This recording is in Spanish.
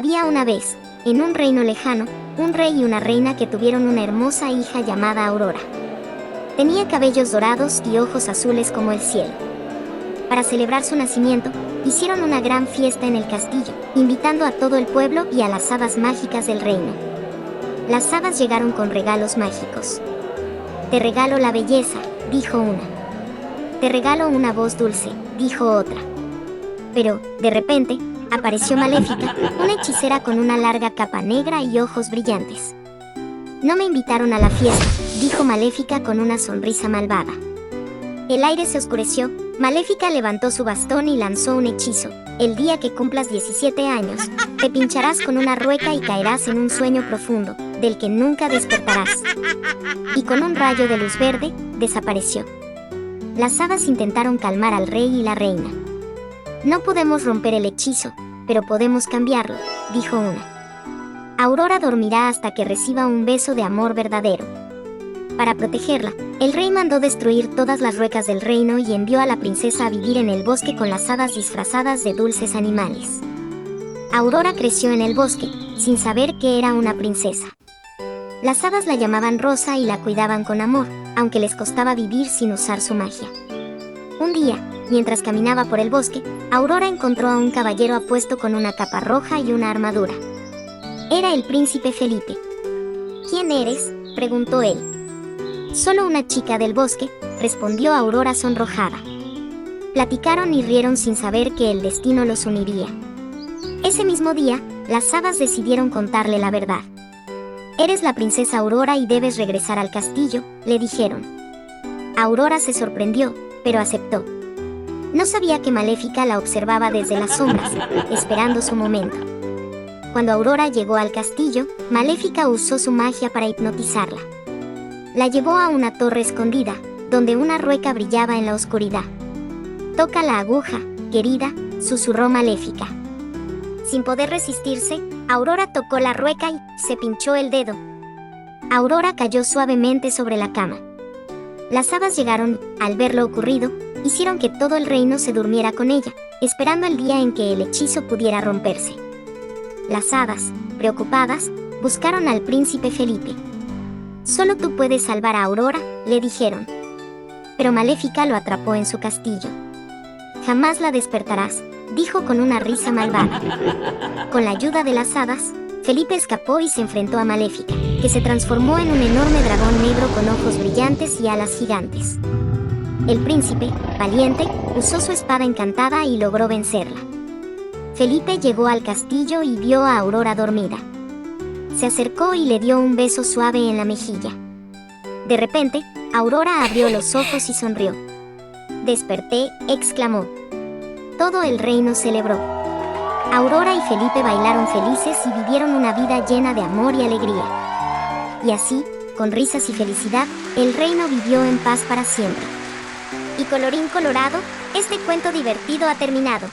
Había una vez, en un reino lejano, un rey y una reina que tuvieron una hermosa hija llamada Aurora. Tenía cabellos dorados y ojos azules como el cielo. Para celebrar su nacimiento, hicieron una gran fiesta en el castillo, invitando a todo el pueblo y a las hadas mágicas del reino. Las hadas llegaron con regalos mágicos. «Te regalo la belleza», dijo una. «Te regalo una voz dulce», dijo otra. Pero, de repente, apareció Maléfica, una hechicera con una larga capa negra y ojos brillantes. «No me invitaron a la fiesta», dijo Maléfica con una sonrisa malvada. El aire se oscureció. Maléfica levantó su bastón y lanzó un hechizo. «El día que cumplas 17 años, te pincharás con una rueca y caerás en un sueño profundo, del que nunca despertarás». Y con un rayo de luz verde, desapareció. Las hadas intentaron calmar al rey y la reina. «No podemos romper el hechizo, pero podemos cambiarlo», dijo una. «Aurora dormirá hasta que reciba un beso de amor verdadero». Para protegerla, el rey mandó destruir todas las ruecas del reino y envió a la princesa a vivir en el bosque con las hadas disfrazadas de dulces animales. Aurora creció en el bosque, sin saber que era una princesa. Las hadas la llamaban Rosa y la cuidaban con amor, aunque les costaba vivir sin usar su magia. Un día, mientras caminaba por el bosque, Aurora encontró a un caballero apuesto con una capa roja y una armadura. Era el príncipe Felipe. «¿Quién eres?», preguntó él. «Solo una chica del bosque», respondió Aurora sonrojada. Platicaron y rieron sin saber que el destino los uniría. Ese mismo día, las hadas decidieron contarle la verdad. «Eres la princesa Aurora y debes regresar al castillo», le dijeron. Aurora se sorprendió, pero aceptó. No sabía que Maléfica la observaba desde las sombras, esperando su momento. Cuando Aurora llegó al castillo, Maléfica usó su magia para hipnotizarla. La llevó a una torre escondida, donde una rueca brillaba en la oscuridad. «Toca la aguja, querida», susurró Maléfica. Sin poder resistirse, Aurora tocó la rueca y se pinchó el dedo. Aurora cayó suavemente sobre la cama. Las hadas llegaron, al ver lo ocurrido, hicieron que todo el reino se durmiera con ella, esperando el día en que el hechizo pudiera romperse. Las hadas, preocupadas, buscaron al príncipe Felipe. «Solo tú puedes salvar a Aurora», le dijeron. Pero Maléfica lo atrapó en su castillo. «Jamás la despertarás», dijo con una risa malvada. Con la ayuda de las hadas, Felipe escapó y se enfrentó a Maléfica, que se transformó en un enorme dragón negro con ojos brillantes y alas gigantes. El príncipe, valiente, usó su espada encantada y logró vencerla. Felipe llegó al castillo y vio a Aurora dormida. Se acercó y le dio un beso suave en la mejilla. De repente, Aurora abrió los ojos y sonrió. «Desperté», exclamó. Todo el reino celebró. Aurora y Felipe bailaron felices y vivieron una vida llena de amor y alegría. Y así, con risas y felicidad, el reino vivió en paz para siempre. Y colorín colorado, este cuento divertido ha terminado.